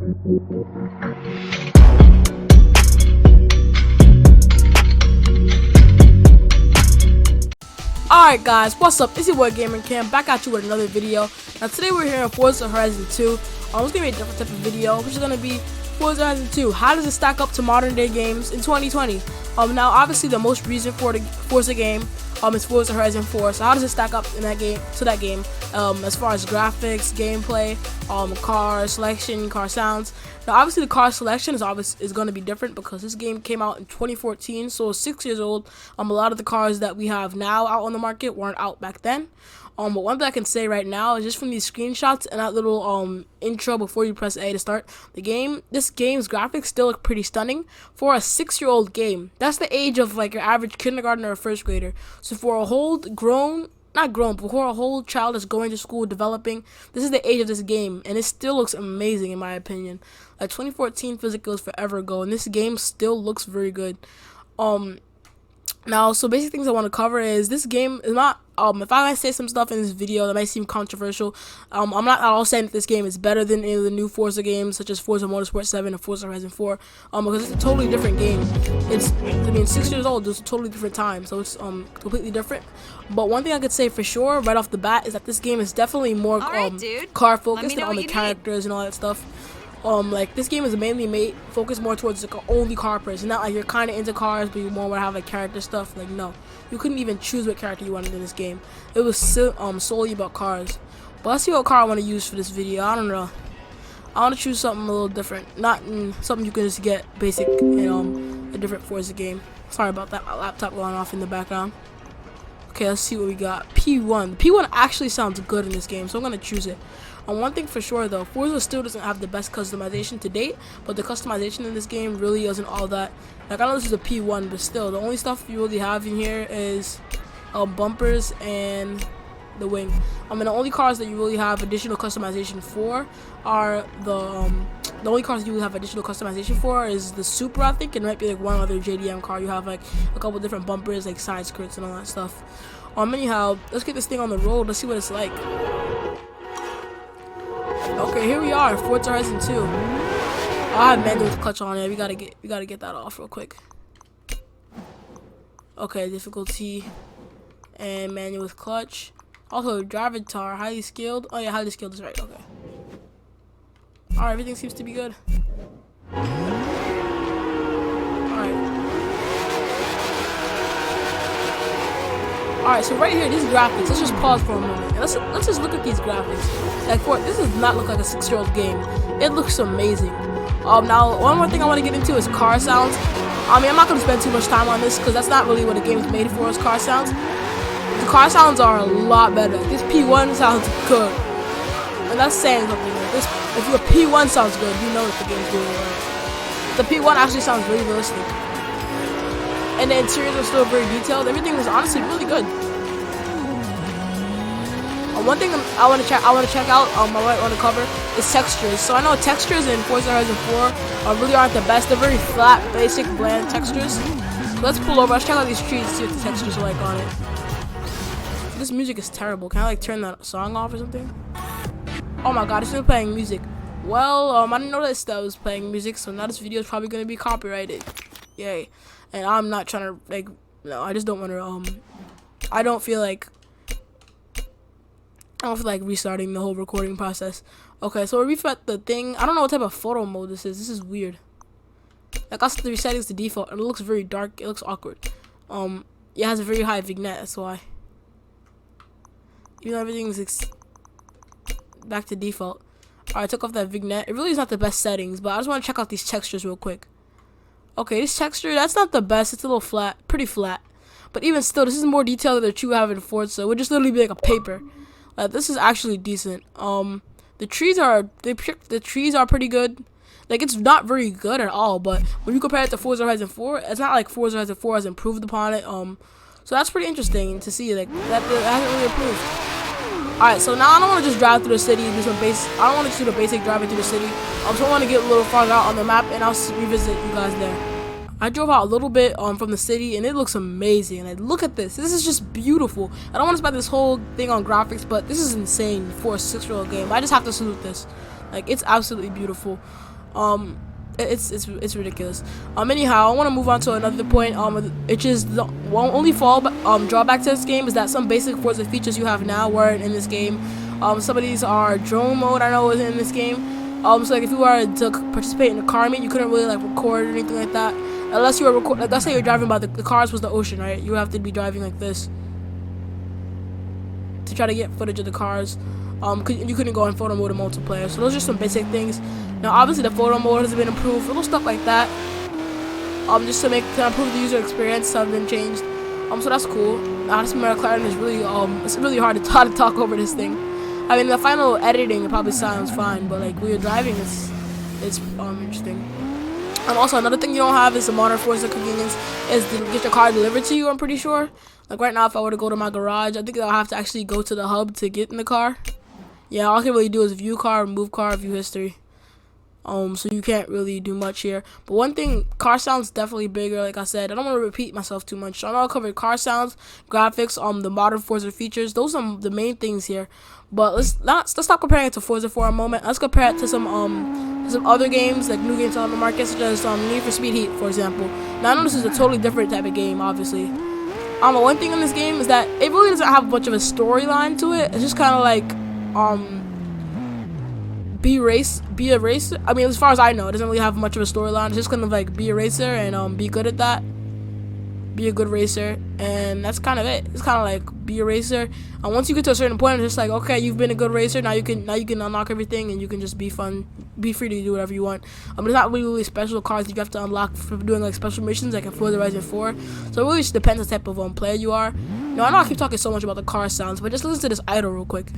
Alright guys, what's up? It's your boy Gamer Cam back at you with another video. Now today we're here in Forza Horizon 2. It's gonna be a different type of video, which is gonna be Forza Horizon 2. How does it stack up to modern day games in 2020? Now obviously the most recent Forza game is Forza Horizon 4. So how does it stack up in that game as far as graphics, gameplay, car selection, car sounds? Now obviously the car selection is going to be different because this game came out in 2014, so it's 6 years old. A lot of the cars that we have now out on the market weren't out back then. But one thing I can say right now is just from these screenshots and that little intro before you press A to start the game, this game's graphics still look pretty stunning for a 6-year-old game. That's the age of like your average kindergartner or first grader. So for a whole but for a whole child that's going to school developing, this is the age of this game, and it still looks amazing in my opinion. Like 2014 physical is forever ago, and this game still looks very good. Now, so basic things I want to cover is this game is not, if I say some stuff in this video that might seem controversial, I'm not at all saying that this game is better than any of the new Forza games, such as Forza Motorsport 7 or Forza Horizon 4, because it's a totally different game. It's, 6 years old, it's a totally different time, so it's, completely different. But one thing I could say for sure, right off the bat, is that this game is definitely more, car focused and on the characters and all that stuff. Like this game is mainly focused more towards like only car person, not like you're kind of into cars but you more want to have like character stuff. Like no, you couldn't even choose what character you wanted in this game. It was solely about cars. But let's see what car I want to use for this video. I don't know, I want to choose something a little different, not something you can just get basic in a different Forza game. Sorry about that, my laptop going off in the background. Okay, let's see what we got. P1. P1 actually sounds good in this game, so I'm gonna choose it. One thing for sure though, Forza still doesn't have the best customization to date, but the customization in this game really isn't all that. Like I know this is a P1, but still, the only stuff you really have in here is bumpers and the wing. The only cars that you really have additional customization for are the only cars you have additional customization for is the Supra, I think, and might be like one other JDM car. You have like a couple different bumpers, like side skirts and all that stuff. Anyhow, let's get this thing on the road. Let's see what it's like. Okay, here we are, Forza Horizon 2. I have manual clutch on it. We gotta get that off real quick. Okay, difficulty and manual with clutch. Also, driver tar, highly skilled. Oh yeah, highly skilled is right. Okay. Alright, everything seems to be good. Alright, so right here, these graphics, let's just pause for a moment. And let's just look at these graphics. Like, this does not look like a 6-year-old game. It looks amazing. Now, one more thing I want to get into is car sounds. I'm not going to spend too much time on this, because that's not really what the game is made for, is car sounds. The car sounds are a lot better. This P1 sounds good. And that's saying something. Like this, if your P1 sounds good, you know that the game's doing right. The P1 actually sounds really realistic. And the interiors are still very detailed. Everything is honestly really good. One thing I want to check out, I want to cover is textures. So I know textures in Forza Horizon 4 really aren't the best. They're very flat, basic, bland textures. So let's pull over. Let's check out these trees and see what the textures are like on it. This music is terrible. Can I like turn that song off or something? Oh my god, it's still playing music. Well, I didn't notice that it was playing music, so now this video is probably gonna be copyrighted. Yay. And I'm not trying to, like, no, I just don't want to, I don't feel like restarting the whole recording process. Okay, so we reset the thing. I don't know what type of photo mode this is. This is weird. Like, I set the settings to default, and it looks very dark. It looks awkward. It has a very high vignette, that's why. Even though everything's back to default. Alright, I took off that vignette. It really is not the best settings, but I just want to check out these textures real quick. Okay, this texture, that's not the best. It's a little flat, pretty flat. But even still, this is more detailed than you have in Forza. It would just literally be like a paper. This is actually decent. The trees are pretty good. Like, it's not very good at all, but when you compare it to Forza Horizon 4, it's not like Forza Horizon 4 has improved upon it. So that's pretty interesting to see, like, that it hasn't really improved. Alright, so now I don't want to just drive through the city and do some I don't want to just do the basic driving through the city. So I want to get a little farther out on the map, and I'll revisit you guys there. I drove out a little bit from the city, and it looks amazing. Like, look at this. This is just beautiful. I don't want to spend this whole thing on graphics, but this is insane for a 6-year-old game. I just have to salute this. Like, it's absolutely beautiful. It's ridiculous. Anyhow, I want to move on to another point. It's just the only drawback to this game is that some basic Forza features you have now weren't in this game. Some of these are drone mode. I know was in this game. So like if you were to participate in the car meet, you couldn't really like record or anything like that, unless you were like, let's say you're driving by the cars was the ocean, right? You have to be driving like this to try to get footage of the cars. You couldn't go in photo mode or multiplayer. So those are some basic things. Now obviously the photo mode has been improved, little stuff like that. Just to improve the user experience have been changed. So that's cool. Now this McLaren is really it's really hard to talk over this thing. I mean the final editing it probably sounds fine, but like when you're driving it's interesting. And also another thing you don't have is the modern Forza convenience is to get your car delivered to you, I'm pretty sure. Like right now if I were to go to my garage, I think I'll have to actually go to the hub to get in the car. Yeah, all I can really do is view car, move car, view history. So you can't really do much here. But one thing, car sounds definitely bigger, like I said. I don't want to repeat myself too much. So I know I covered car sounds, graphics, the modern Forza features. Those are the main things here. But let's stop comparing it to Forza for a moment. Let's compare it to some other games, like new games on the market, such as Need for Speed Heat, for example. Now I know this is a totally different type of game, obviously. One thing in this game is that it really doesn't have much of a storyline to it. It's just kind of like be a racer. I mean, as far as I know, it doesn't really have much of a storyline. It's just kind of like be a racer and be good at that. Be a good racer, and that's kind of it. It's kind of like be a racer. And once you get to a certain point, it's just like, okay, you've been a good racer. Now you can unlock everything, and you can just be free to do whatever you want. There's not really special cars that you have to unlock for doing like special missions, like in Forza Horizon 4. So it really just depends on the type of player you are. Now I know I keep talking so much about the car sounds, but just listen to this idle real quick.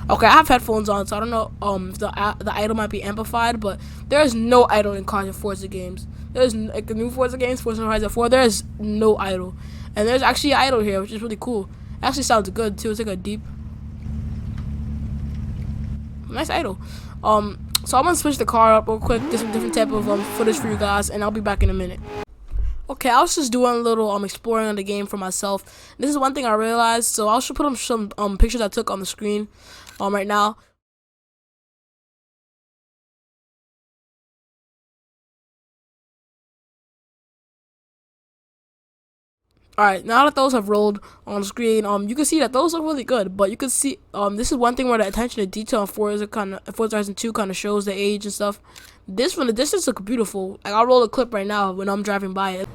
Okay, I have headphones on, so I don't know if the idle might be amplified, but there is no idle in cars in Forza games. There's like the new Forza games, Forza Horizon 4. There is no idle, and there's actually idle here, which is really cool. It actually sounds good too. It's like a deep, nice idle. So I'm gonna switch the car up real quick, get some different type of footage for you guys, and I'll be back in a minute. Okay, I was just doing a little exploring on the game for myself. This is one thing I realized, so I'll put up some pictures I took on the screen right now. Alright, now that those have rolled on the screen, you can see that those look really good, but you can see, this is one thing where the attention to detail in Forza Horizon 2 kind of shows the age and stuff. This from the distance look beautiful. Like, I'll roll a clip right now when I'm driving by it.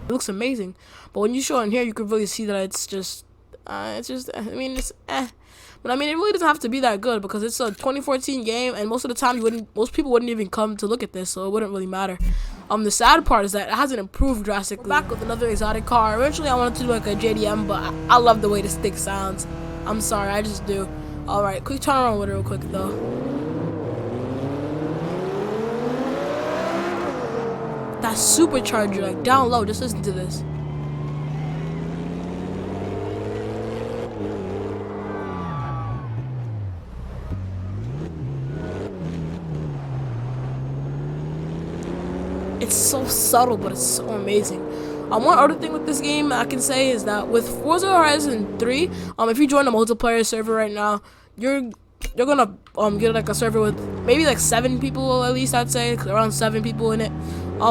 It looks amazing, but when you show it in here, you can really see that it's just, I mean, it's But I mean, it really doesn't have to be that good because it's a 2014 game, and most of the time most people wouldn't even come to look at this, so it wouldn't really matter. The sad part is that it hasn't improved drastically. We're back with another exotic car. Eventually, I wanted to do like a JDM, but I love the way this thing sounds. I'm sorry, I just do. All right, quick turn around with it real quick though. That supercharger, like down low. Just listen to this. It's so subtle, but it's so amazing. One other thing with this game I can say is that with Forza Horizon 3, if you join a multiplayer server right now, you're gonna get like a server with maybe like 7 people at least, I'd say, around 7 people in it,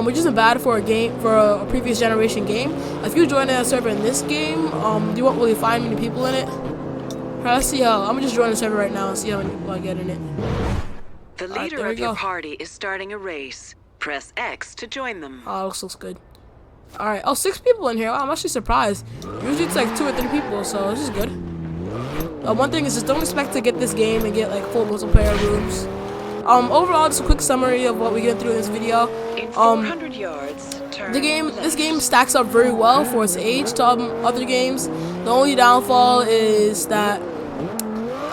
which isn't bad for a previous generation game. If you join a server in this game, you won't really find many people in it. Alright, let's see how. I'm gonna just join the server right now and see how many people I get in it. The leader of your party is starting a race. Press X to join them. Oh, this looks good. Alright, 6 people in here. Wow, I'm actually surprised. Usually it's like 2 or 3 people, so this is good. One thing is just don't expect to get this game and get like full multiplayer rooms. Overall, just a quick summary of what we get through in this video. In 400 yards, this game stacks up very well for its age to other games. The only downfall is that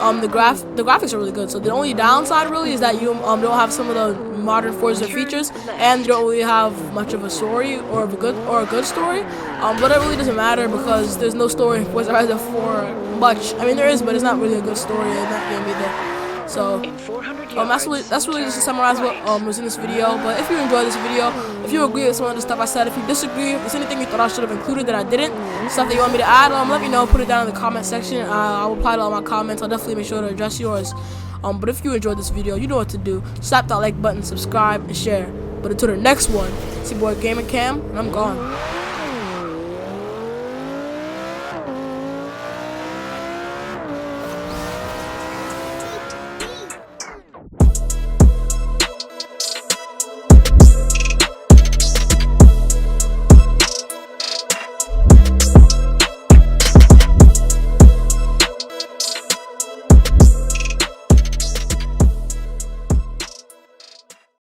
the graphics are really good. So the only downside really is that you don't have some of the modern Forza features, and you don't really have much of a story or a good story. But it really doesn't matter because there's no story in Forza Horizon 4 much. I mean there is, but it's not really a good story in that game either. So In 400 that's really just to summarize what was in this video. But if you enjoyed this video, if you agree with some of the stuff I said, if you disagree, if there's anything you thought I should have included that I didn't, stuff that you want me to add, let me know. Put it down in the comment section. I'll reply to all my comments. I'll definitely make sure to address yours. But if you enjoyed this video, you know what to do. Slap that like button, subscribe, and share. But until the next one, it's your boy Gamer Cam, and I'm gone.